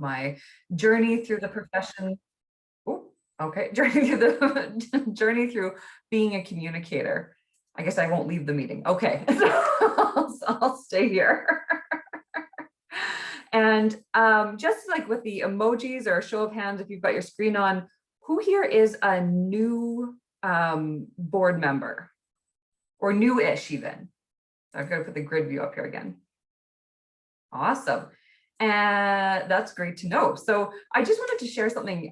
my journey through the profession. Oh, okay, journey through being a communicator. I guess I won't leave the meeting. Okay, so I'll stay here. And just like with the emojis or a show of hands, if you've got your screen on, who here is a new board member or new-ish even? I've got to put the grid view up here again. Awesome. And that's great to know. So I just wanted to share something.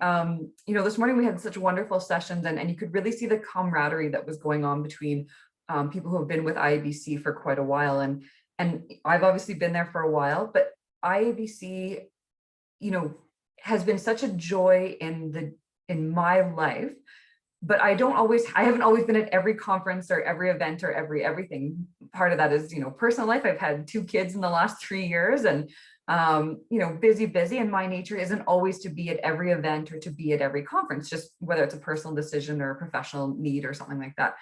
You know, this morning we had such wonderful sessions, and you could really see the camaraderie that was going on between people who have been with IABC for quite a while. And I've obviously been there for a while, but IABC, you know, has been such a joy in my life. But I haven't always been at every conference or every event or everything. Part of that is, you know, personal life. I've had 2 kids in the last 3 years, and you know, busy, and my nature isn't always to be at every event or to be at every conference, just whether it's a personal decision or a professional need or something like that.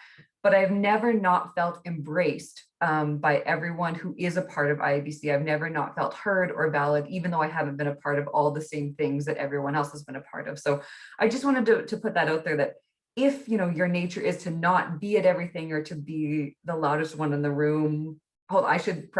But I've never not felt embraced by everyone who is a part of IABC. I've never not felt heard or valid, even though I haven't been a part of all the same things that everyone else has been a part of. So I just wanted to put that out there, that if, you know, your nature is to not be at everything or to be the loudest one in the room, I should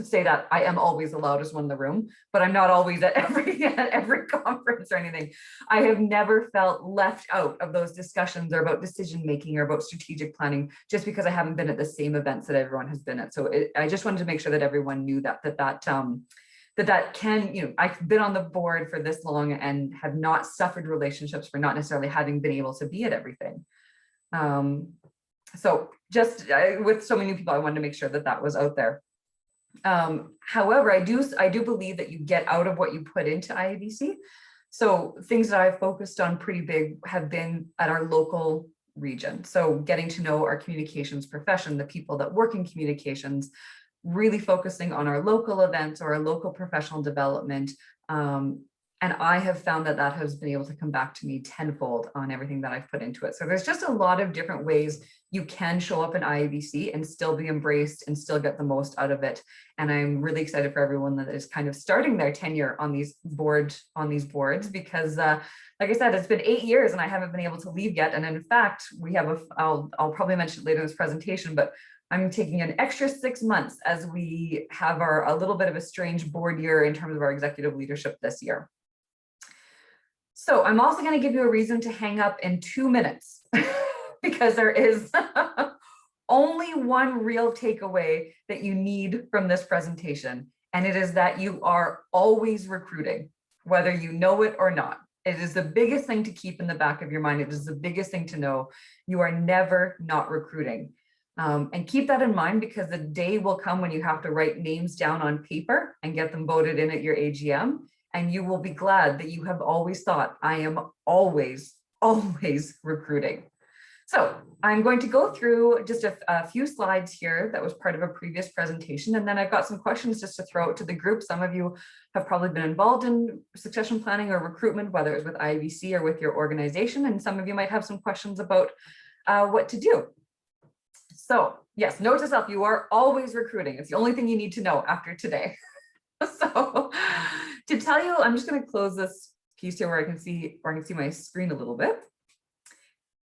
say that I am always the loudest one in the room, but I'm not always at every conference or anything. I have never felt left out of those discussions or about decision making or about strategic planning just because I haven't been at the same events that everyone has been at. So I just wanted to make sure that everyone knew that can, you know, I've been on the board for this long and have not suffered relationships for not necessarily having been able to be at everything. So just with so many people, I wanted to make sure that that was out there. However, I do believe that you get out of what you put into IABC. So things that I've focused on pretty big have been at our local region. So getting to know our communications profession, the people that work in communications, really focusing on our local events or our local professional development. And I have found that that has been able to come back to me tenfold on everything that I've put into it. So there's just a lot of different ways you can show up in IABC and still be embraced and still get the most out of it. And I'm really excited for everyone that is kind of starting their tenure on these boards, because like I said, it's been 8 years and I haven't been able to leave yet. And in fact, we have I'll probably mention it later in this presentation, but I'm taking an extra 6 months as we have a little bit of a strange board year in terms of our executive leadership this year. So I'm also going to give you a reason to hang up in 2 minutes because there is only one real takeaway that you need from this presentation. And it is that you are always recruiting, whether you know it or not. It is the biggest thing to keep in the back of your mind. It is the biggest thing to know. You are never not recruiting. And keep that in mind, because the day will come when you have to write names down on paper and get them voted in at your AGM. And you will be glad that you have always thought, I am always recruiting. So I'm going to go through just a few slides here that was part of a previous presentation. And then I've got some questions just to throw out to the group. Some of you have probably been involved in succession planning or recruitment, whether it's with IABC or with your organization. And some of you might have some questions about what to do. So yes, note to self, you are always recruiting. It's the only thing you need to know after today. So to tell you, I'm just going to close this piece here where I can see my screen a little bit.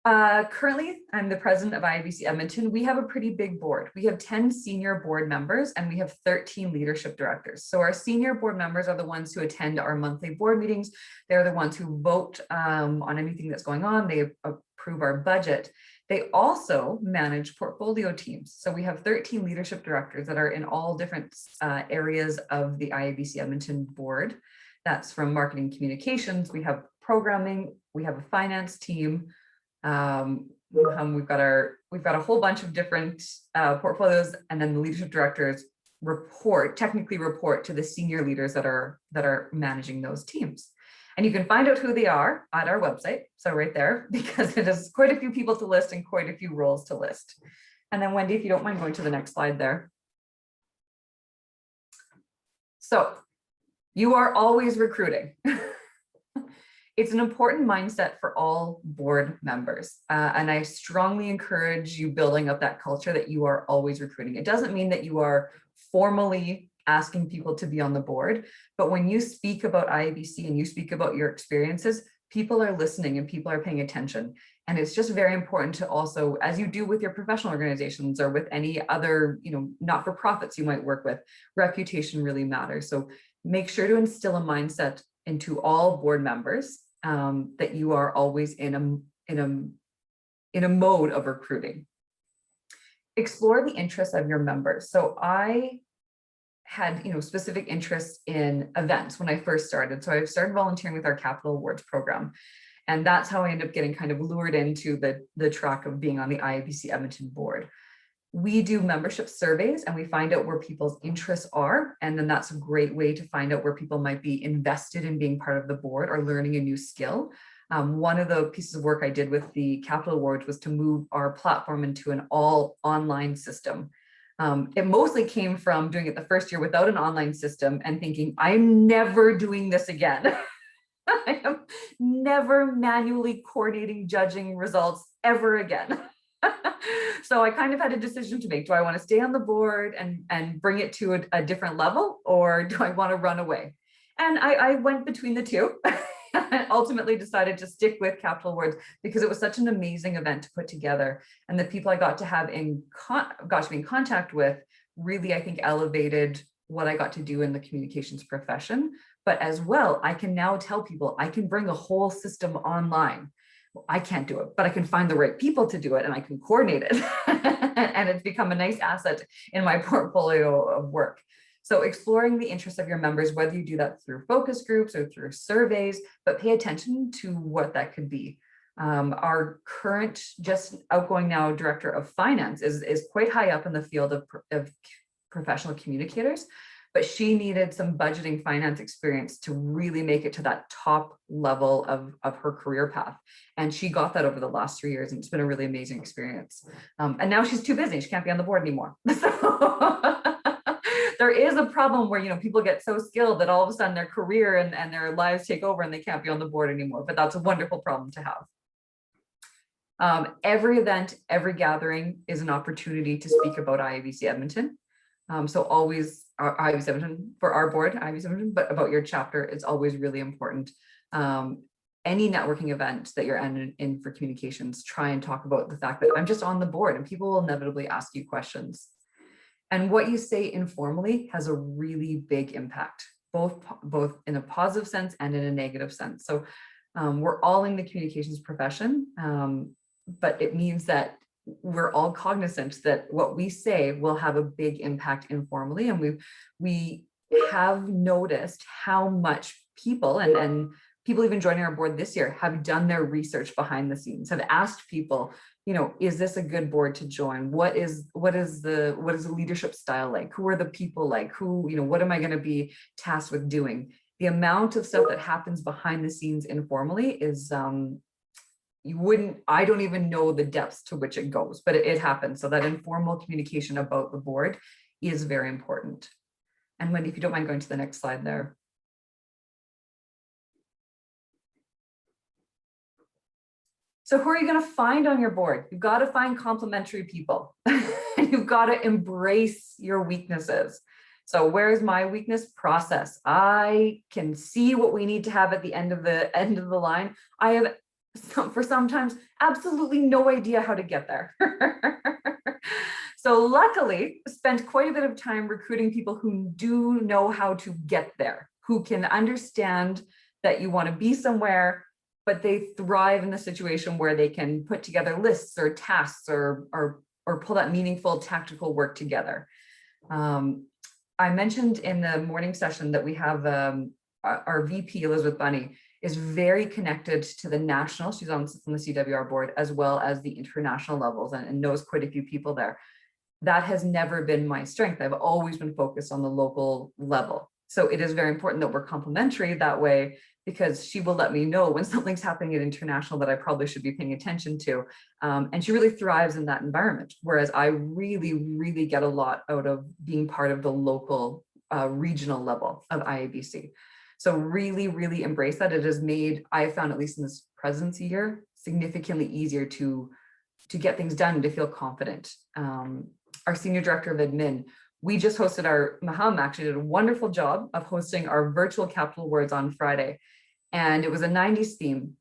Currently, I'm the president of IABC Edmonton. We have a pretty big board. We have 10 senior board members and we have 13 leadership directors. So our senior board members are the ones who attend our monthly board meetings. They're the ones who vote on anything that's going on. They approve our budget. They also manage portfolio teams. So we have 13 leadership directors that are in all different areas of the IABC Edmonton board. That's from marketing communications. We have programming. We have a finance team. We've got a whole bunch of different portfolios, and then the leadership directors technically report to the senior leaders that are managing those teams. And you can find out who they are at our website. So right there, because it is quite a few people to list and quite a few roles to list. And then Wendy, if you don't mind going to the next slide there. So you are always recruiting. It's an important mindset for all board members. And I strongly encourage you building up that culture that you are always recruiting. It doesn't mean that you are formally asking people to be on the board. But when you speak about IABC and you speak about your experiences, people are listening and people are paying attention. And it's just very important to also, as you do with your professional organizations or with any other, not-for-profits you might work with, reputation really matters. So make sure to instill a mindset into all board members that you are always in a mode of recruiting. Explore the interests of your members. So I had specific interests in events when I first started. So I started volunteering with our Capital Awards program. And that's how I ended up getting kind of lured into the track of being on the IABC Edmonton board. We do membership surveys and we find out where people's interests are. And then that's a great way to find out where people might be invested in being part of the board or learning a new skill. One of the pieces of work I did with the Capital Awards was to move our platform into an all online system. It mostly came from doing it the first year without an online system and thinking, I'm never doing this again. I am never manually coordinating, judging results ever again. So I kind of had a decision to make. Do I want to stay on the board and bring it to a different level, or do I want to run away? And I went between the two. I ultimately decided to stick with Capital Awards because it was such an amazing event to put together. And the people I got to have got to be in contact with really, I think, elevated what I got to do in the communications profession. But as well, I can now tell people I can bring a whole system online. Well, I can't do it, but I can find the right people to do it and I can coordinate it. And it's become a nice asset in my portfolio of work. So exploring the interests of your members, whether you do that through focus groups or through surveys, but pay attention to what that could be. Our current, just outgoing now, director of finance is quite high up in the field of professional communicators, but she needed some budgeting finance experience to really make it to that top level of her career path. And she got that over the last 3 years, and it's been a really amazing experience. And now she's too busy. She can't be on the board anymore. So there is a problem where, people get so skilled that all of a sudden their career and their lives take over and they can't be on the board anymore, but that's a wonderful problem to have. Every event, every gathering is an opportunity to speak about IABC Edmonton. So always IABC Edmonton for our board, IABC Edmonton, but about your chapter, it's always really important. Any networking event that you're in for communications, try and talk about the fact that I'm just on the board and people will inevitably ask you questions. And what you say informally has a really big impact, both in a positive sense and in a negative sense. So we're all in the communications profession, but it means that we're all cognizant that what we say will have a big impact informally. And we have noticed how much people and people even joining our board this year have done their research behind the scenes, have asked people, is this a good board to join? What is the leadership style like? Who are the people like? What am I going to be tasked with doing? The amount of stuff that happens behind the scenes informally is I don't even know the depths to which it goes, but it happens. So that informal communication about the board is very important. And Wendy, if you don't mind going to the next slide there. So who are you going to find on your board? You've got to find complementary people. You've got to embrace your weaknesses. So where's my weakness? Process. I can see what we need to have at the end of the line. I have for sometimes absolutely no idea how to get there. So luckily, spent quite a bit of time recruiting people who do know how to get there, who can understand that you want to be somewhere, but they thrive in the situation where they can put together lists or tasks or pull that meaningful tactical work together. I mentioned in the morning session that we have our VP, Elizabeth Bunny, is very connected to the national, she's on the CWR board, as well as the international levels and knows quite a few people there. That has never been my strength. I've always been focused on the local level. So it is very important that we're complementary that way, because she will let me know when something's happening at international that I probably should be paying attention to. And she really thrives in that environment. Whereas I really, really get a lot out of being part of the local regional level of IABC. So really, really embrace that. It has made, I found, at least in this presidency year, significantly easier to get things done and to feel confident. Our senior director of admin We just hosted Maham actually did a wonderful job of hosting our virtual Capital Words on Friday. And it was a 90s theme.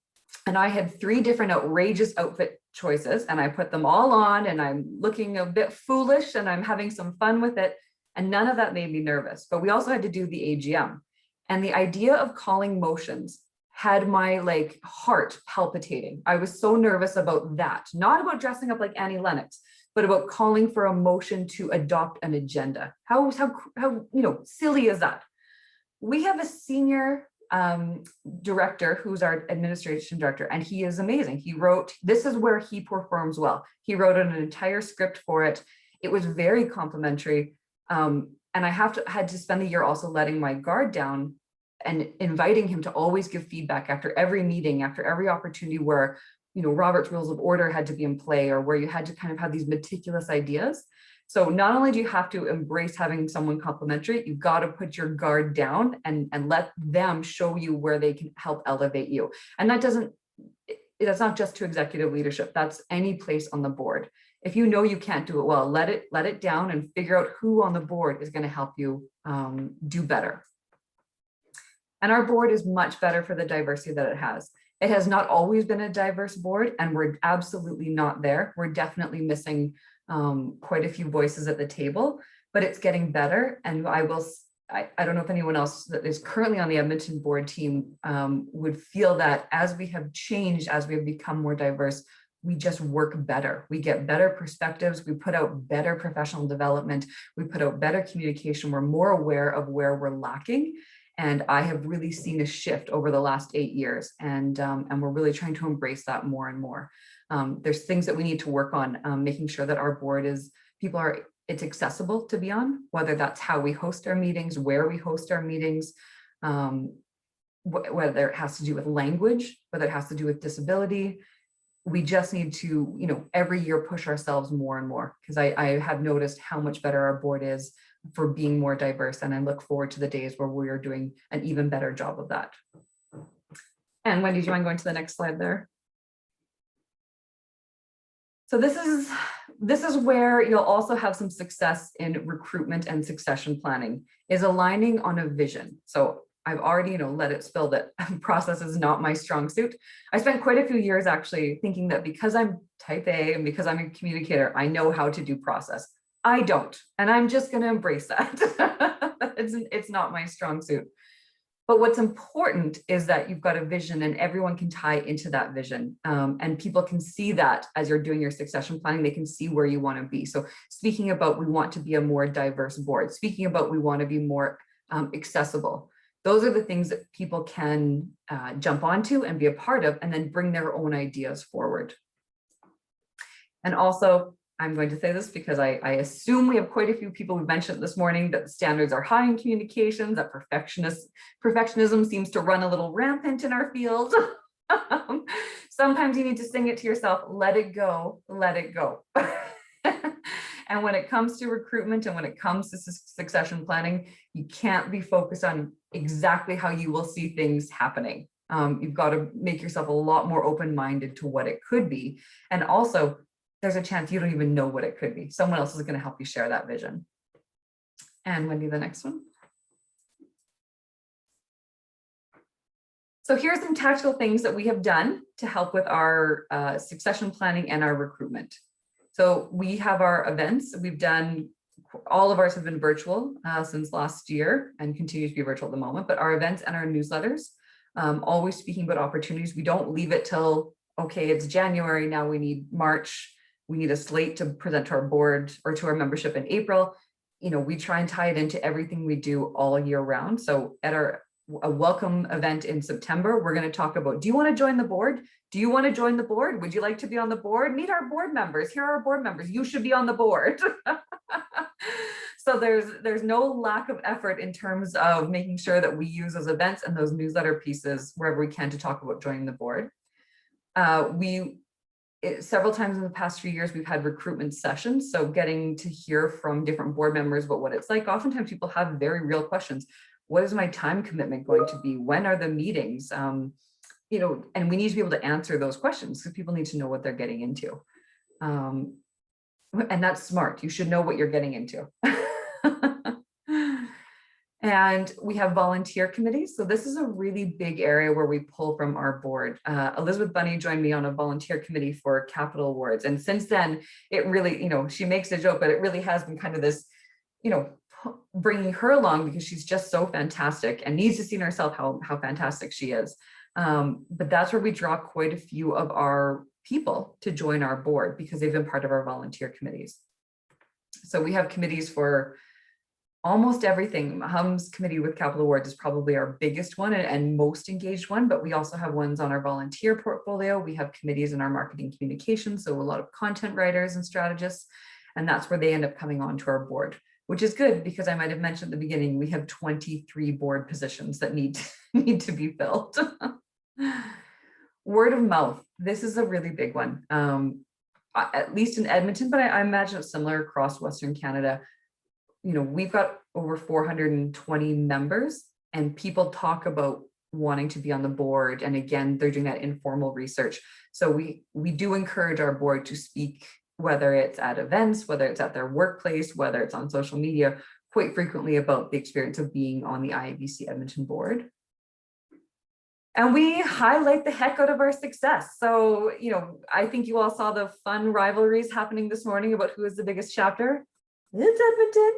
And I had 3 different outrageous outfit choices, and I put them all on, and I'm looking a bit foolish and I'm having some fun with it. And none of that made me nervous. But we also had to do the AGM. And the idea of calling motions had my heart palpitating. I was so nervous about that, not about dressing up like Annie Lennox, but about calling for a motion to adopt an agenda. How silly is that? We have a senior director who's our administration director, and he is amazing. This is where he performs well. He wrote an entire script for it. It was very complimentary. And I had to spend the year also letting my guard down and inviting him to always give feedback after every meeting, after every opportunity where, Robert's Rules of Order had to be in play, or where you had to kind of have these meticulous ideas. So not only do you have to embrace having someone complimentary, you've got to put your guard down and let them show you where they can help elevate you. And that's not just to executive leadership, that's any place on the board. If you know you can't do it well, let it down and figure out who on the board is going to help you do better. And our board is much better for the diversity that it has. It has not always been a diverse board, and we're absolutely not there. We're definitely missing quite a few voices at the table, but it's getting better. And I don't know if anyone else that is currently on the Edmonton board team would feel that as we have changed, as we have become more diverse, we just work better. We get better perspectives. We put out better professional development. We put out better communication. We're more aware of where we're lacking. And I have really seen a shift over the last 8 years, and we're really trying to embrace that more and more. There's things that we need to work on, making sure that our board it's accessible to be on, whether that's how we host our meetings, where we host our meetings, whether it has to do with language, whether it has to do with disability. We just need to, every year push ourselves more and more, because I have noticed how much better our board is for being more diverse. And I look forward to the days where we are doing an even better job of that. And Wendy, do you mind going to the next slide there? So this is where you'll also have some success in recruitment and succession planning, is aligning on a vision. So I've already, let it spill that process is not my strong suit. I spent quite a few years actually thinking that because I'm type A and because I'm a communicator, I know how to do process. I don't, and I'm just going to embrace that. It's not my strong suit. But what's important is that you've got a vision and everyone can tie into that vision. And people can see that as you're doing your succession planning, they can see where you want to be. So speaking about, we want to be a more diverse board, speaking about, we want to be more accessible. Those are the things that people can jump onto and be a part of, and then bring their own ideas forward. And also, I'm going to say this because I assume we have quite a few people who mentioned this morning that the standards are high in communications, that perfectionism seems to run a little rampant in our field. Sometimes you need to sing it to yourself, let it go, let it go. And when it comes to recruitment and when it comes to succession planning, you can't be focused on exactly how you will see things happening. You've got to make yourself a lot more open-minded to what it could be. And also, there's a chance you don't even know what it could be. Someone else is going to help you share that vision. And Wendy, the next one. So here's some tactical things that we have done to help with our succession planning and our recruitment. So we have our events. We've done, all of ours have been virtual since last year and continue to be virtual at the moment, but our events and our newsletters, always speaking about opportunities. We don't leave it till, okay, it's January, now we need March. We need a slate to present to our board or to our membership in April. We try and tie it into everything we do all year round. So at a welcome event in September, we're going to talk about, do you want to join the board? Do you want to join the board? Would you like to be on the board? Meet our board members. Here are our board members. You should be on the board. So there's no lack of effort in terms of making sure that we use those events and those newsletter pieces wherever we can to talk about joining the board. Several times in the past few years, we've had recruitment sessions. So getting to hear from different board members about what it's like. Oftentimes people have very real questions. What is my time commitment going to be? When are the meetings? And we need to be able to answer those questions because people need to know what they're getting into. And that's smart. You should know what you're getting into. And we have volunteer committees. So this is a really big area where we pull from our board. Elizabeth Bunny joined me on a volunteer committee for Capital Awards. And since then, it really, she makes a joke, but it really has been kind of this, bringing her along because she's just so fantastic and needs to see in herself how fantastic she is. But that's where we draw quite a few of our people to join our board because they've been part of our volunteer committees. So we have committees for almost everything. HUM's committee with Capital Awards is probably our biggest one and most engaged one, but we also have ones on our volunteer portfolio. We have committees in our marketing communications, so a lot of content writers and strategists, and that's where they end up coming onto our board, which is good because I might have mentioned at the beginning, we have 23 board positions that need to be filled. Word of mouth. This is a really big one, at least in Edmonton, but I imagine it's similar across Western Canada. We've got over 420 members and people talk about wanting to be on the board. And again, they're doing that informal research. So we do encourage our board to speak, whether it's at events, whether it's at their workplace, whether it's on social media, quite frequently about the experience of being on the IABC Edmonton board. And we highlight the heck out of our success. So, I think you all saw the fun rivalries happening this morning about who is the biggest chapter. It's Edmonton,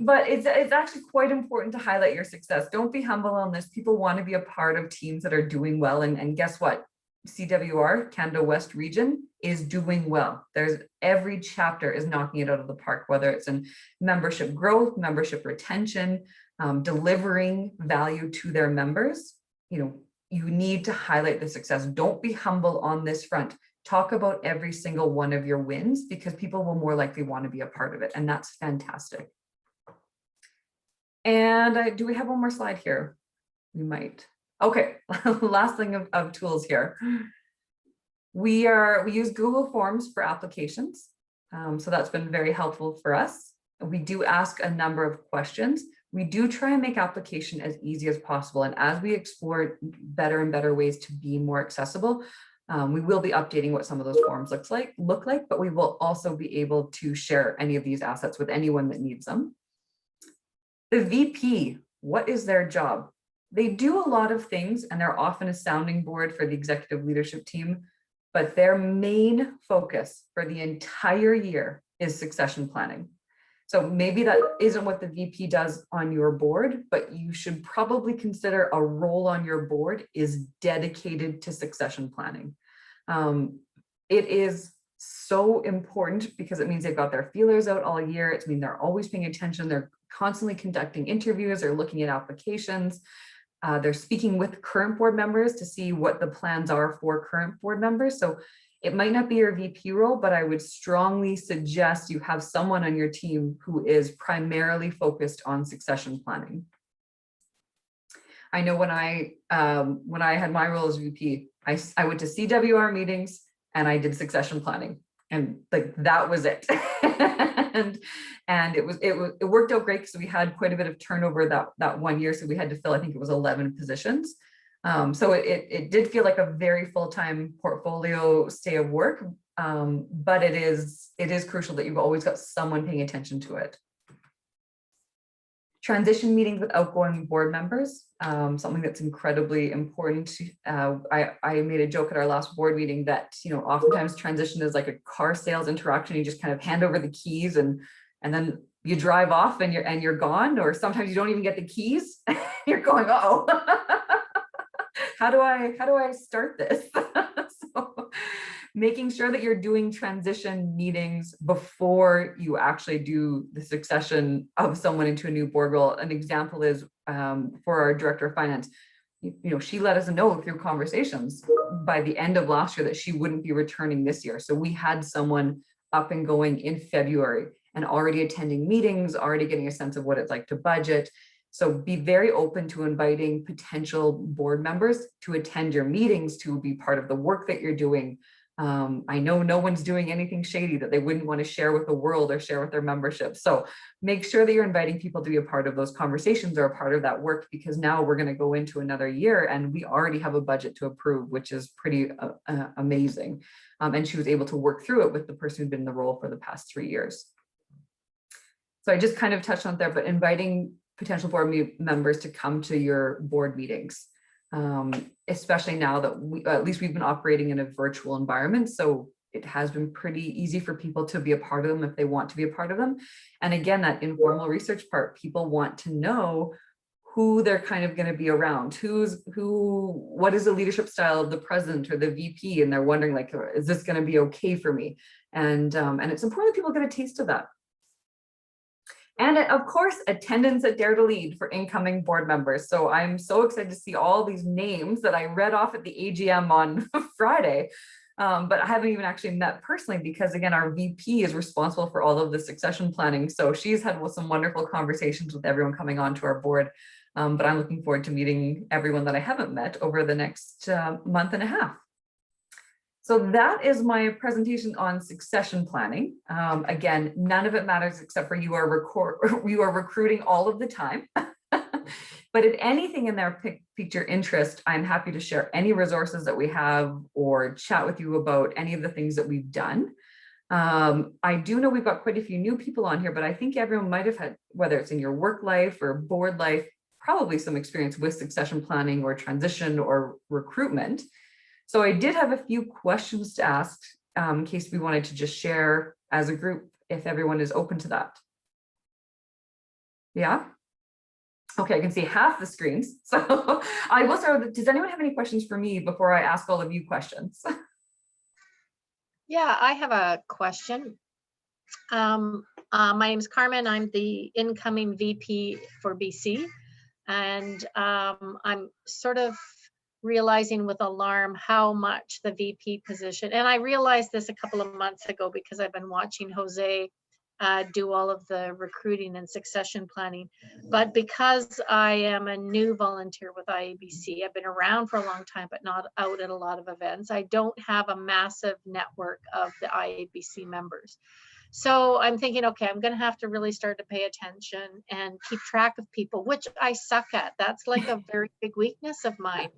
but it's actually quite important to highlight your success. Don't be humble on this. People want to be a part of teams that are doing well. And guess what? CWR, Canada West region, is doing well. Every chapter is knocking it out of the park, whether it's in membership growth, membership retention, delivering value to their members. You need to highlight the success. Don't be humble on this front. Talk about every single one of your wins because people will more likely want to be a part of it. And that's fantastic. And do we have one more slide here? We might. Okay, last thing of tools here. We use Google Forms for applications. So that's been very helpful for us. We do ask a number of questions. We do try and make application as easy as possible. And as we explore better and better ways to be more accessible, we will be updating what some of those forms look like, but we will also be able to share any of these assets with anyone that needs them. The VP, what is their job? They do a lot of things and they're often a sounding board for the executive leadership team, but their main focus for the entire year is succession planning. So maybe that isn't what the VP does on your board, but you should probably consider a role on your board is dedicated to succession planning. It is so important because it means they've got their feelers out all year. It means they're always paying attention. They're constantly conducting interviews. They're looking at applications. They're speaking with current board members to see what the plans are for current board members. So it might not be your VP role, but I would strongly suggest you have someone on your team who is primarily focused on succession planning. I know when I had my role as VP, I went to CWR meetings and I did succession planning, and like that was it. and it worked out great because we had quite a bit of turnover that one year, so we had to fill, I think it was 11 positions. So it did feel like a very full-time portfolio stay of work, but it is crucial that you've always got someone paying attention to it. Transition meetings with outgoing board members, something that's incredibly important. I made a joke at our last board meeting that, oftentimes transition is like a car sales interaction. You just kind of hand over the keys and then you drive off and you're gone, or sometimes you don't even get the keys. You're going, uh-oh. How do I start this? So making sure that you're doing transition meetings before you actually do the succession of someone into a new board role. An example is for our director of finance, she let us know through conversations by the end of last year that she wouldn't be returning this year. So we had someone up and going in February and already attending meetings, already getting a sense of what it's like to budget. So be very open to inviting potential board members to attend your meetings, to be part of the work that you're doing. I know no one's doing anything shady that they wouldn't want to share with the world or share with their membership. So make sure that you're inviting people to be a part of those conversations or a part of that work, because now we're going to go into another year and we already have a budget to approve, which is pretty amazing. And she was able to work through it with the person who'd been in the role for the past 3 years. So I just kind of touched on it there, but inviting potential board members to come to your board meetings, especially now that at least we've been operating in a virtual environment. So it has been pretty easy for people to be a part of them if they want to be a part of them. And again, that informal research part, people want to know who they're kind of going to be around, what is the leadership style of the president or the VP, and they're wondering, like, is this going to be okay for me? And it's important that people get a taste of that. And of course, attendance at Dare to Lead for incoming board members. So I'm so excited to see all these names that I read off at the AGM on Friday. But I haven't even actually met personally because, again, our VP is responsible for all of the succession planning. So she's had some wonderful conversations with everyone coming onto our board. But I'm looking forward to meeting everyone that I haven't met over the next month and a half. So that is my presentation on succession planning. Again, none of it matters except for you are recruiting all of the time. But if anything in there piqued your interest, I'm happy to share any resources that we have or chat with you about any of the things that we've done. I do know we've got quite a few new people on here, but I think everyone might have had, whether it's in your work life or board life, probably some experience with succession planning or transition or recruitment. So I did have a few questions to ask in case we wanted to just share as a group, if everyone is open to that. Yeah. Okay, I can see half the screens. So I will start with, does anyone have any questions for me before I ask all of you questions? Yeah, I have a question. My name is Carmen. I'm the incoming VP for BC. And I'm sort of realizing with alarm how much the VP position, and I realized this a couple of months ago because I've been watching Jose do all of the recruiting and succession planning. But because I am a new volunteer with IABC, I've been around for a long time, but not out at a lot of events. I don't have a massive network of the IABC members. So I'm thinking, okay, I'm going to have to really start to pay attention and keep track of people, which I suck at. That's like a very big weakness of mine.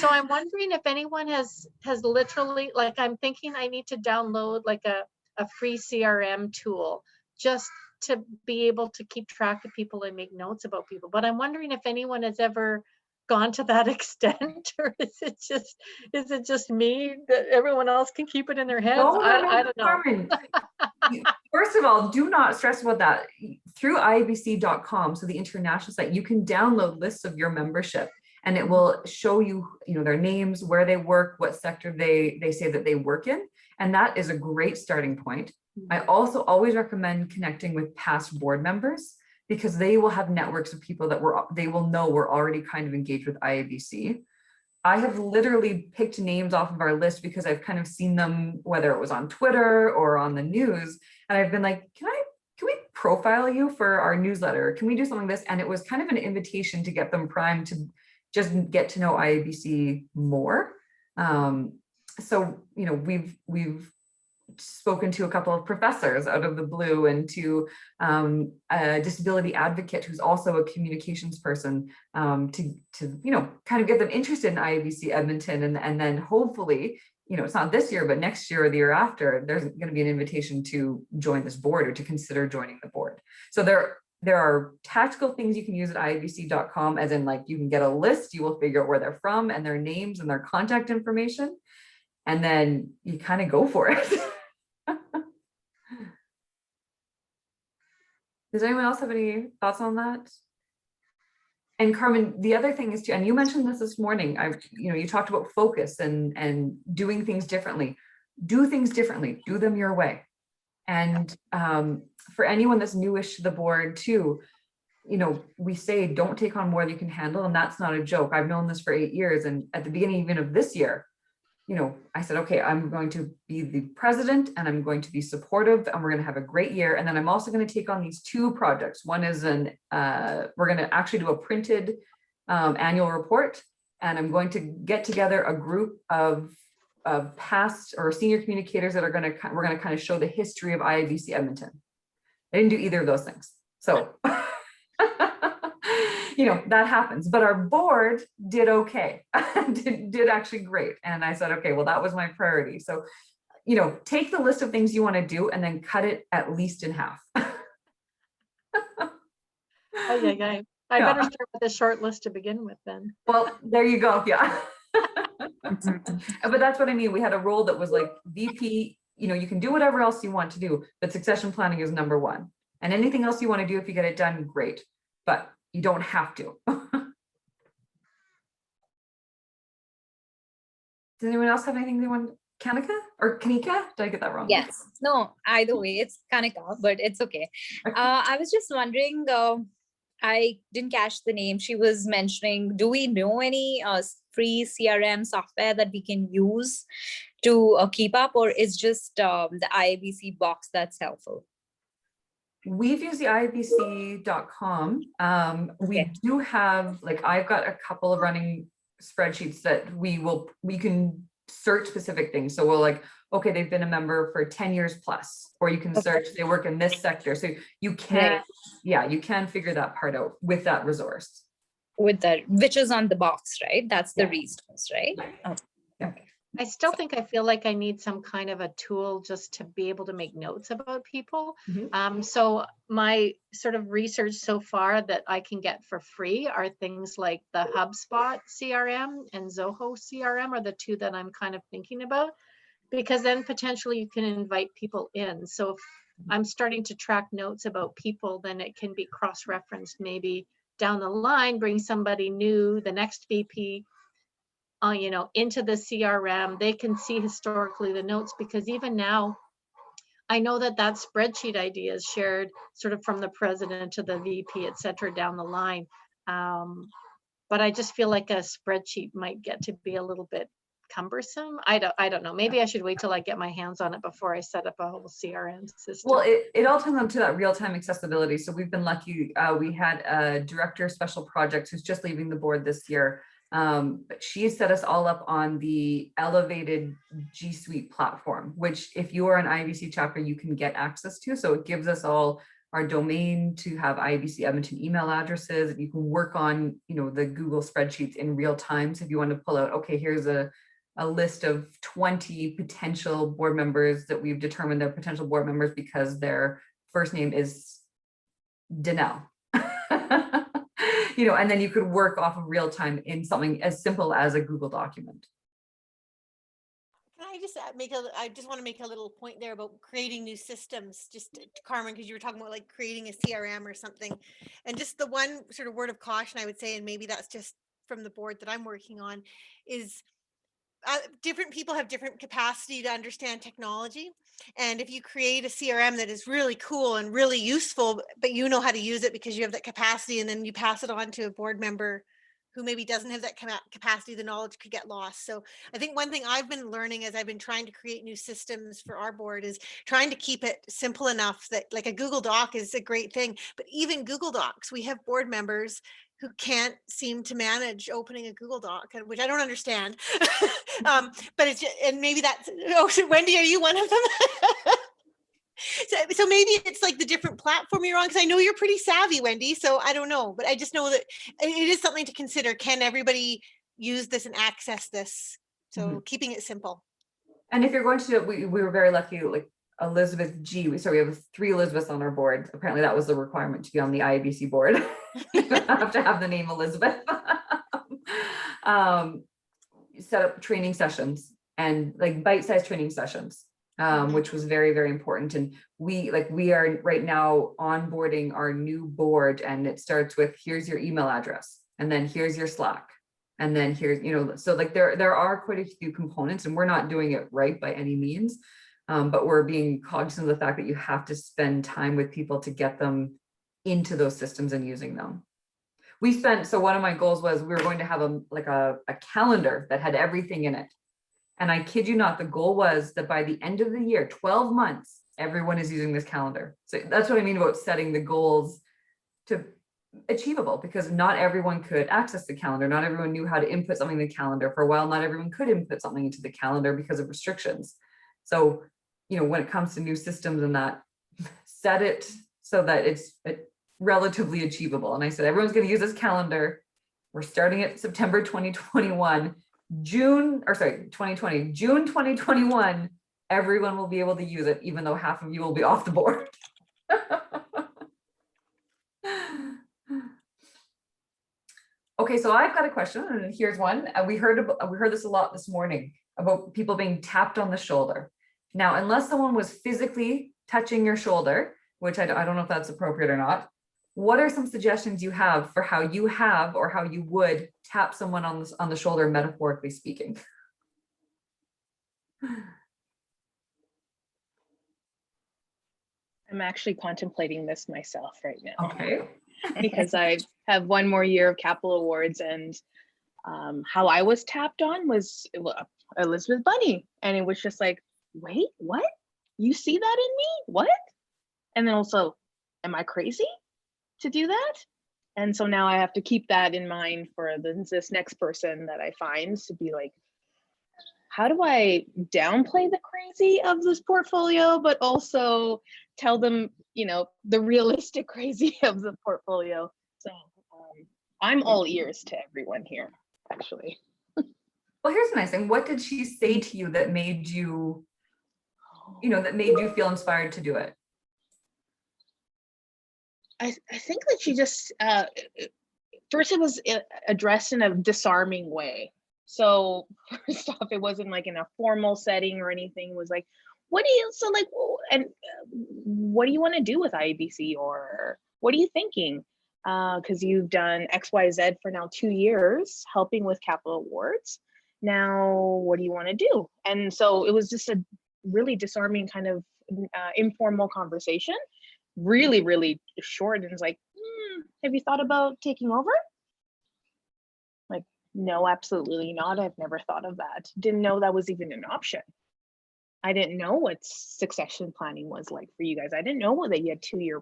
So I'm wondering if anyone has literally, like, I'm thinking I need to download like a free CRM tool just to be able to keep track of people and make notes about people. But I'm wondering if anyone has ever gone to that extent, or is it just me that everyone else can keep it in their heads? No, I don't know. Carmen. First of all, do not stress about that. Through IABC.com, so the international site, you can download lists of your membership, and it will show you, their names, where they work, what sector they say that they work in, and that is a great starting point. I also always recommend connecting with past board members because they will have networks of people that they will know we're already kind of engaged with IABC. I have literally picked names off of our list because I've kind of seen them, whether it was on Twitter or on the news, and I've been like, can we profile you for our newsletter? Can we do something like this? And it was kind of an invitation to get them primed to just get to know IABC more. So, we've spoken to a couple of professors out of the blue, and to a disability advocate who's also a communications person, to kind of get them interested in IABC Edmonton, and then hopefully, it's not this year, but next year or the year after, there's going to be an invitation to join this board or to consider joining the board. So there are tactical things you can use at IABC.com, as in, like, you can get a list, you will figure out where they're from and their names and their contact information, and then you kind of go for it. Does anyone else have any thoughts on that? And Carmen, the other thing is too, and you mentioned this morning, you talked about focus and doing things differently. Do things differently, do them your way. And for anyone that's newish to the board too, we say don't take on more than you can handle, and that's not a joke. I've known this for 8 years, and at the beginning even of this year, I said, okay, I'm going to be the president and I'm going to be supportive and we're going to have a great year. And then I'm also going to take on these 2 projects. One is we're going to actually do a printed annual report, and I'm going to get together a group of past or senior communicators that we're going to kind of show the history of IABC Edmonton. I didn't do either of those things. So that happens, but our board did okay, did actually great. And I said, okay, well, that was my priority. So, take the list of things you want to do and then cut it at least in half. Oh, yeah. I better start with a short list to begin with then. Well, there you go. Yeah. But that's what I mean. We had a role that was like VP, you can do whatever else you want to do, but succession planning is number one. And anything else you want to do, if you get it done, great, but you don't have to. Does anyone else have anything they want? Kanika or Kanika? Did I get that wrong? Yes. No, either way, it's Kanika, but it's okay. I was just wondering, I didn't catch the name. She was mentioning, do we know any free CRM software that we can use to keep up, or is just the IABC box that's helpful? We've used the IABC.com. We do have, I've got a couple of running spreadsheets that we can search specific things. So we'll okay, they've been a member for 10 years plus, or you can search, they work in this sector. So you can, you can figure that part out with that resource. With that, which is on the box, right? That's the resource, right? Oh, okay. I still think I feel like I need some kind of a tool just to be able to make notes about people. So my sort of research so far that I can get for free are things like the HubSpot CRM and Zoho CRM are the two that I'm kind of thinking about, because then potentially you can invite people in. So if I'm starting to track notes about people, then it can be cross-referenced maybe down the line, bring somebody new, the next VP, into the CRM. They can see historically the notes, because even now, I know that spreadsheet idea is shared sort of from the president to the VP, et cetera, down the line. But I just feel like a spreadsheet might get to be a little bit cumbersome. I don't know. Maybe I should wait till I get my hands on it before I set up a whole CRM system. Well, it all comes down to that real-time accessibility. So we've been lucky. We had a director of special projects who's just leaving the board this year. But she set us all up on the elevated G Suite platform, which if you are an IABC chapter, you can get access to. So it gives us all our domain to have IABC Edmonton email addresses. You can work on, the Google spreadsheets in real time. So if you want to pull out, okay, here's a list of 20 potential board members that we've determined they're potential board members because their first name is Danelle. And then you could work off of real time in something as simple as a Google document. Can I just I just want to make a little point there about creating new systems, just Carmen, because you were talking about creating a CRM or something. And just the one sort of word of caution I would say, and maybe that's just from the board that I'm working on, is different people have different capacity to understand technology. And if you create a CRM that is really cool and really useful, but you know how to use it because you have that capacity, and then you pass it on to a board member who maybe doesn't have that capacity, the knowledge could get lost. So I think one thing I've been learning as I've been trying to create new systems for our board is trying to keep it simple enough that a Google Doc is a great thing, but even Google Docs, we have board members who can't seem to manage opening a Google Doc, which I don't understand. But it's just, and maybe that's, Wendy, are you one of them? So maybe it's the different platform you're on, because I know you're pretty savvy, Wendy, so I don't know, but I just know that it is something to consider. Can everybody use this and access this? So keeping it simple. And if you're going to, we were very lucky, Elizabeth G. We have 3 Elizabeths on our board. Apparently that was the requirement to be on the IABC board. You have to have the name Elizabeth. Set up training sessions and bite-sized training sessions, which was very, very important. And we are right now onboarding our new board, and it starts with, here's your email address, and then here's your Slack. And then here's, so there are quite a few components, and we're not doing it right by any means. But we're being cognizant of the fact that you have to spend time with people to get them into those systems and using them. So one of my goals was we were going to have a calendar that had everything in it. And I kid you not, the goal was that by the end of the year, 12 months, everyone is using this calendar. So that's what I mean about setting the goals to achievable, because not everyone could access the calendar. Not everyone knew how to input something in the calendar. For a while, not everyone could input something into the calendar because of restrictions. So when it comes to new systems and that, set it so that it's relatively achievable. And I said, everyone's going to use this calendar. We're starting it September 2021, June 2021, everyone will be able to use it, even though half of you will be off the board. Okay, so I've got a question, and here's one. We heard this a lot this morning about people being tapped on the shoulder. Now, unless someone was physically touching your shoulder, which I don't know if that's appropriate or not, what are some suggestions you have for how you have or how you would tap someone on the shoulder, metaphorically speaking? I'm actually contemplating this myself right now. Okay. Because I have one more year of Capital Awards, and how I was tapped on was Elizabeth Bunny. And it was just like, wait, what? You see that in me? What? And then also, am I crazy to do that? And so now I have to keep that in mind for this next person that I find, to be like, how do I downplay the crazy of this portfolio, but also tell them, you know, the realistic crazy of the portfolio? So I'm all ears to everyone here, actually. Well, here's a nice thing. What did she say to you that made you, that made you feel inspired to do it? I think that she just, first it was addressed in a disarming way. So first off, it wasn't like in a formal setting or anything. It was like, what do you want to do with IABC, or what are you thinking? Because you've done XYZ for now 2 years, helping with Capital Awards. Now, what do you want to do? And so it was just a really disarming kind of informal conversation, really, really short. And it's like, have you thought about taking over? Like, no, absolutely not. I've never thought of that. Didn't know that was even an option. I didn't know what succession planning was like for you guys. I didn't know that you had 2-year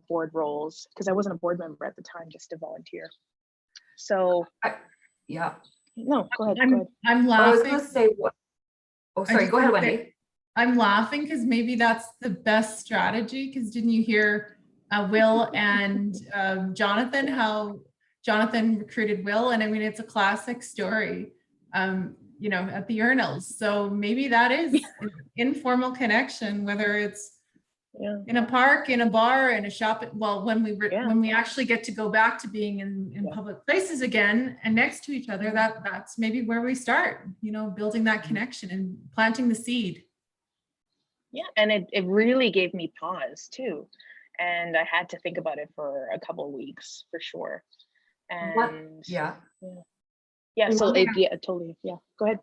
board roles, because I wasn't a board member at the time, just a volunteer. So Yeah. No, go ahead. I'm Oh, I was laughing. gonna say what? Oh, sorry. Go ahead, Wendy. I'm laughing because maybe that's the best strategy. Because didn't you hear Will and Jonathan, how Jonathan recruited Will? And I mean, it's a classic story, at the Urnals. So maybe that is an informal connection, whether it's in a park, in a bar, in a shop. Well, when we actually get to go back to being in public places again and next to each other, that's maybe where we start, building that connection and planting the seed. Yeah, and it really gave me pause too. And I had to think about it for a couple of weeks for sure. And totally. Yeah, go ahead.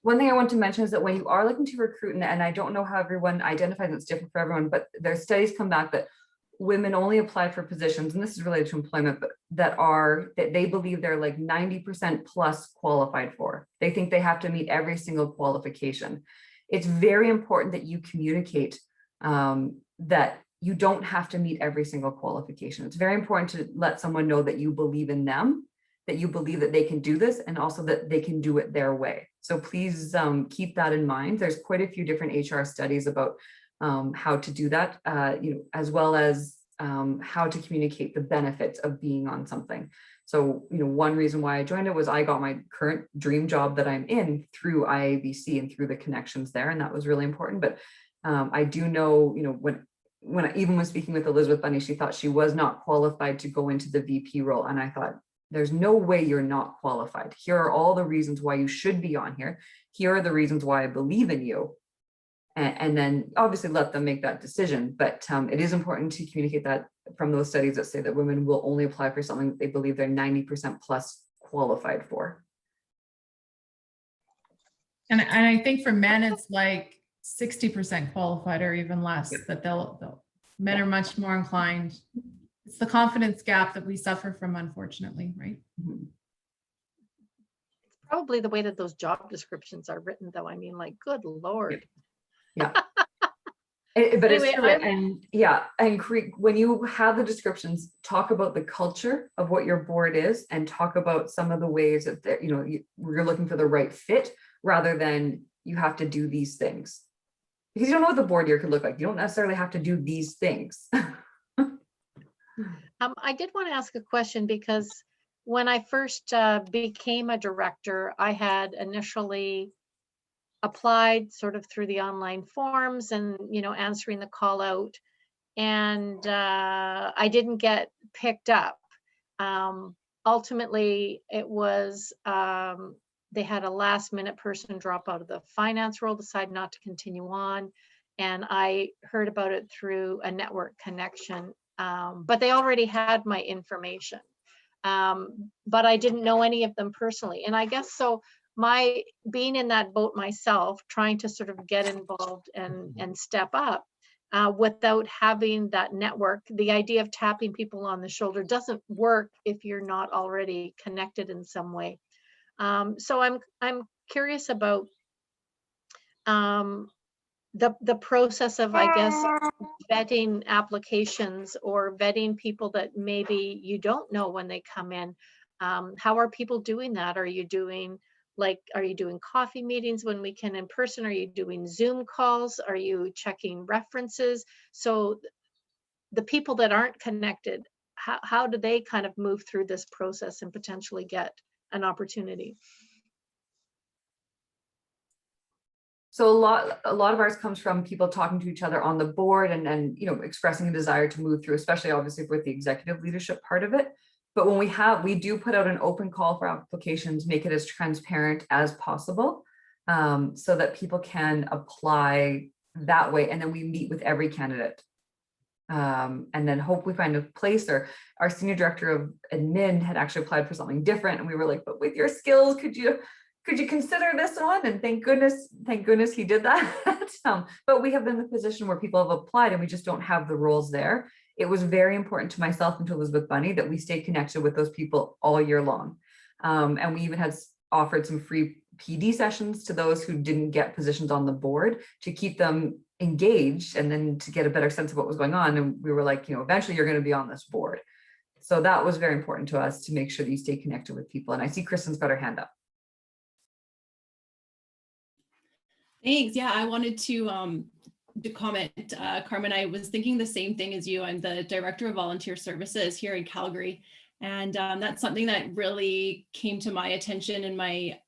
One thing I want to mention is that when you are looking to recruit, and I don't know how everyone identifies, it's different for everyone, but their studies come back that women only apply for positions, and this is related to employment, but that they believe they're like 90% plus qualified for. They think they have to meet every single qualification. It's very important that you communicate that you don't have to meet every single qualification. It's very important to let someone know that you believe in them, that you believe that they can do this, and also that they can do it their way. So please keep that in mind. There's quite a few different HR studies about how to do that, as well as how to communicate the benefits of being on something. So, one reason why I joined it was I got my current dream job that I'm in through IABC and through the connections there, and that was really important. But I do know, when I even was speaking with Elizabeth Bunny, she thought she was not qualified to go into the VP role, and I thought, there's no way you're not qualified. Here are all the reasons why you should be on here. Here are the reasons why I believe in you. And then obviously let them make that decision. But it is important to communicate that from those studies that say that women will only apply for something that they believe they're 90% plus qualified for. And I think for men, it's like 60% qualified or even less, that men are much more inclined. It's the confidence gap that we suffer from, unfortunately, right? Mm-hmm. It's probably the way that those job descriptions are written, though. I mean, like, good Lord. Yeah. But Anyway, it's true. When you have the descriptions, talk about the culture of what your board is, and talk about some of the ways that you're looking for the right fit, rather than you have to do these things. Because you don't know what the board year could look like. You don't necessarily have to do these things. I did want to ask a question, because when I first became a director, I had initially applied sort of through the online forms and, you know, answering the call out. And I didn't get picked up. Ultimately, it was, they had a last minute person drop out of the finance role, decide not to continue on. And I heard about it through a network connection, but they already had my information. But I didn't know any of them personally. And I guess so, my being in that boat myself, trying to sort of get involved and step up without having that network, the idea of tapping people on the shoulder doesn't work if you're not already connected in some way. So I'm curious about the process of, I guess, vetting applications or vetting people that maybe you don't know when they come in. How are people doing that? Are you doing coffee meetings when we can in person? Are you doing Zoom calls? Are you checking references? So the people that aren't connected, how do they kind of move through this process and potentially get an opportunity? So a lot of ours comes from people talking to each other on the board and you know, expressing a desire to move through, especially obviously with the executive leadership part of it. But when we do put out an open call for applications, make it as transparent as possible, so that people can apply that way. And then we meet with every candidate. And then hope we find a place. Or our senior director of admin had actually applied for something different. And we were like, but with your skills, could you consider this one? And thank goodness he did that. But we have been in the position where people have applied and we just don't have the roles there. It was very important to myself and to Elizabeth Bunny that we stay connected with those people all year long. And we even had offered some free PD sessions to those who didn't get positions on the board to keep them engaged and then to get a better sense of what was going on. And we were like, you know, eventually you're going to be on this board. So that was very important to us to make sure that you stay connected with people. And I see Kristen's got her hand up. Thanks. Yeah, I wanted to comment, Carmen. I was thinking the same thing as you. I'm the Director of Volunteer Services here in Calgary. And that's something that really came to my attention in my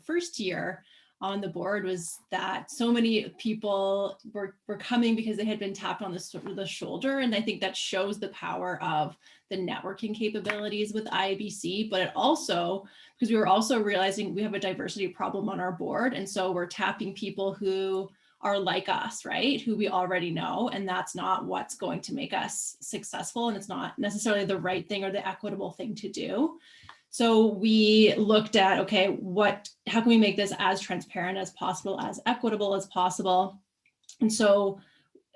first year on the board, was that so many people were coming because they had been tapped on the shoulder. And I think that shows the power of the networking capabilities with IABC, but it also, because we were also realizing we have a diversity problem on our board. And so we're tapping people who are like us, right? Who we already know. And that's not what's going to make us successful. And it's not necessarily the right thing or the equitable thing to do. So we looked at, okay, how can we make this as transparent as possible, as equitable as possible? And so,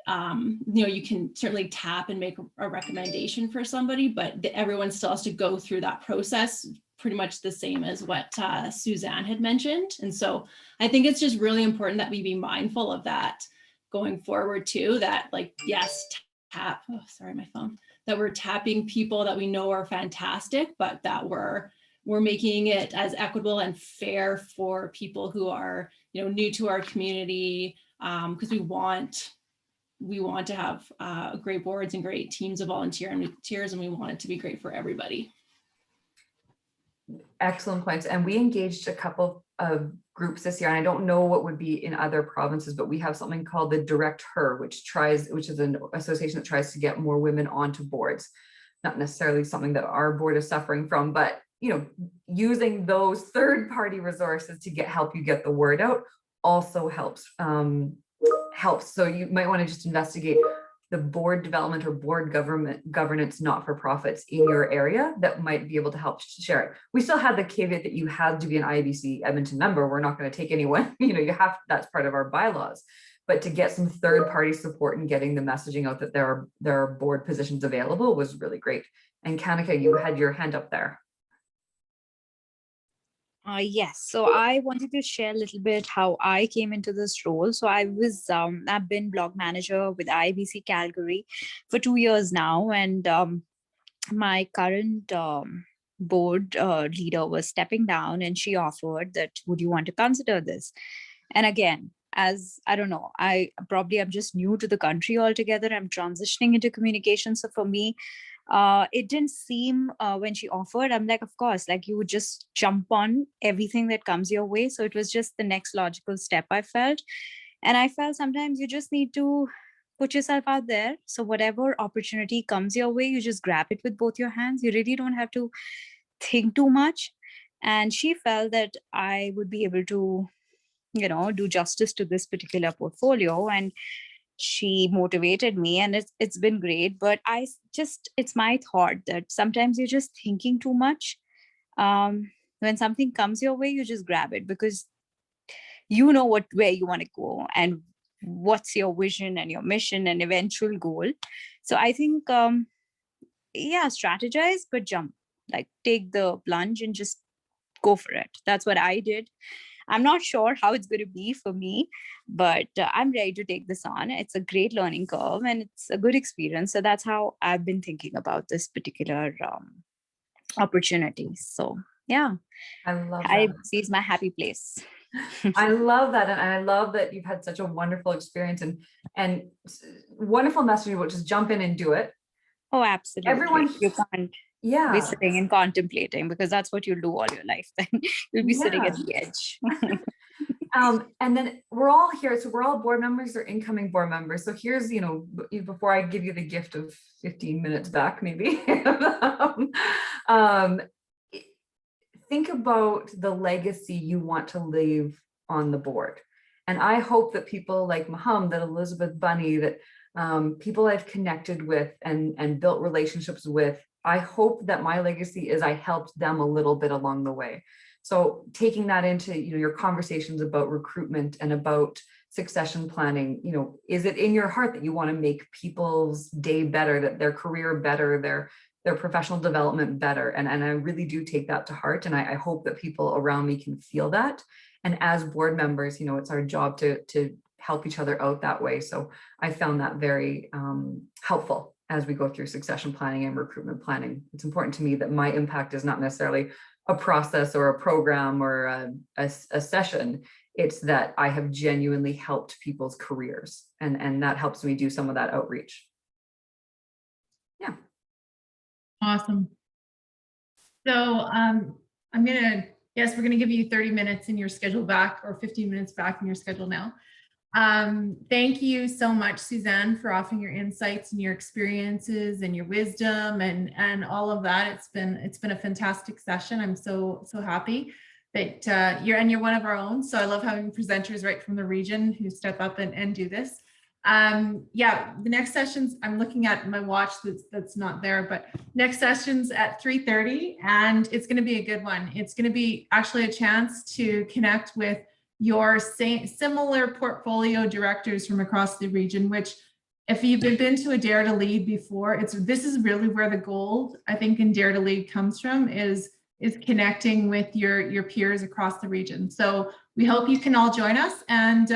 you know, you can certainly tap and make a recommendation for somebody, but everyone still has to go through that process, pretty much the same as what Suzanne had mentioned. And so I think it's just really important that we be mindful of that going forward too, that like, yes, tap, oh, sorry, my phone, that we're tapping people that we know are fantastic, but that we're making it as equitable and fair for people who are, you know, new to our community, because we want to have great boards and great teams of volunteers, and we want it to be great for everybody. Excellent points. And we engaged a couple of groups this year, and I don't know what would be in other provinces, but we have something called the Direct Her, which is an association that tries to get more women onto boards. Not necessarily something that our board is suffering from, but you know, using those third-party resources to help you get the word out also helps. So you might want to just investigate the board development or board governance not-for-profits in your area that might be able to help share it. We still had the caveat that you had to be an IABC Edmonton member. We're not going to take anyone, you know, that's part of our bylaws. But to get some third-party support and getting the messaging out that there are board positions available was really great. And Kanika, you had your hand up there. Yes, so I wanted to share a little bit how I came into this role. So I've been blog manager with IABC Calgary for 2 years now, and my current board leader was stepping down, and she offered that, would you want to consider this? And again, as I don't know, I'm just new to the country altogether. I'm transitioning into communication. So for me, it didn't seem when she offered, I'm like, of course, like you would just jump on everything that comes your way. So it was just the next logical step, I felt. And I felt sometimes you just need to put yourself out there. So whatever opportunity comes your way, you just grab it with both your hands. You really don't have to think too much. And she felt that I would be able to, do justice to this particular portfolio. And she motivated me, and it's been great. But it's my thought that sometimes you're just thinking too much. When something comes your way, you just grab it, because you know where you want to go and what's your vision and your mission and eventual goal. So I think, strategize, but jump, like take the plunge and just go for it. That's what I did. I'm not sure how it's going to be for me, but I'm ready to take this on. It's a great learning curve and it's a good experience. So that's how I've been thinking about this particular opportunity. So yeah, I love that. IABC is my happy place. I love that. And I love that you've had such a wonderful experience and wonderful message, which is jump in and do it. Oh, absolutely. Everyone, you can't be sitting and contemplating, because that's what you'll do all your life. Then you'll be sitting at the edge. And then we're all here. So we're all board members or incoming board members. So here's, before I give you the gift of 15 minutes back, maybe, think about the legacy you want to leave on the board. And I hope that people like Maham, that Elizabeth Bunny, that people I've connected with and built relationships with, I hope that my legacy is I helped them a little bit along the way. So taking that into, your conversations about recruitment and about succession planning, is it in your heart that you want to make people's day better, that their career better, their professional development better? And I really do take that to heart. And I hope that people around me can feel that. And as board members, it's our job to help each other out that way. So I found that very helpful as we go through succession planning and recruitment planning. It's important to me that my impact is not necessarily a process or a program or a session. It's that I have genuinely helped people's careers, and that helps me do some of that outreach. Yeah. Awesome. So we're gonna give you 30 minutes in your schedule back, or 15 minutes back in your schedule now. Thank you so much, Suzanne, for offering your insights and your experiences and your wisdom and all of that. It's been a fantastic session. I'm so happy that you're one of our own. So I love having presenters right from the region who step up and do this. The next sessions, I'm looking at my watch that's not there, but next session's at 3:30, and it's going to be a good one. It's going to be actually a chance to connect with your similar portfolio directors from across the region, which if you've been to a Dare to Lead before, this is really where the gold, I think, in Dare to Lead comes from, is connecting with your peers across the region. So we hope you can all join us, and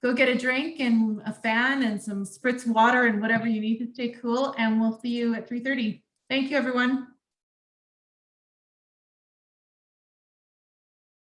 go get a drink and a fan and some spritz water and whatever you need to stay cool. And we'll see you at 3:30. Thank you, everyone.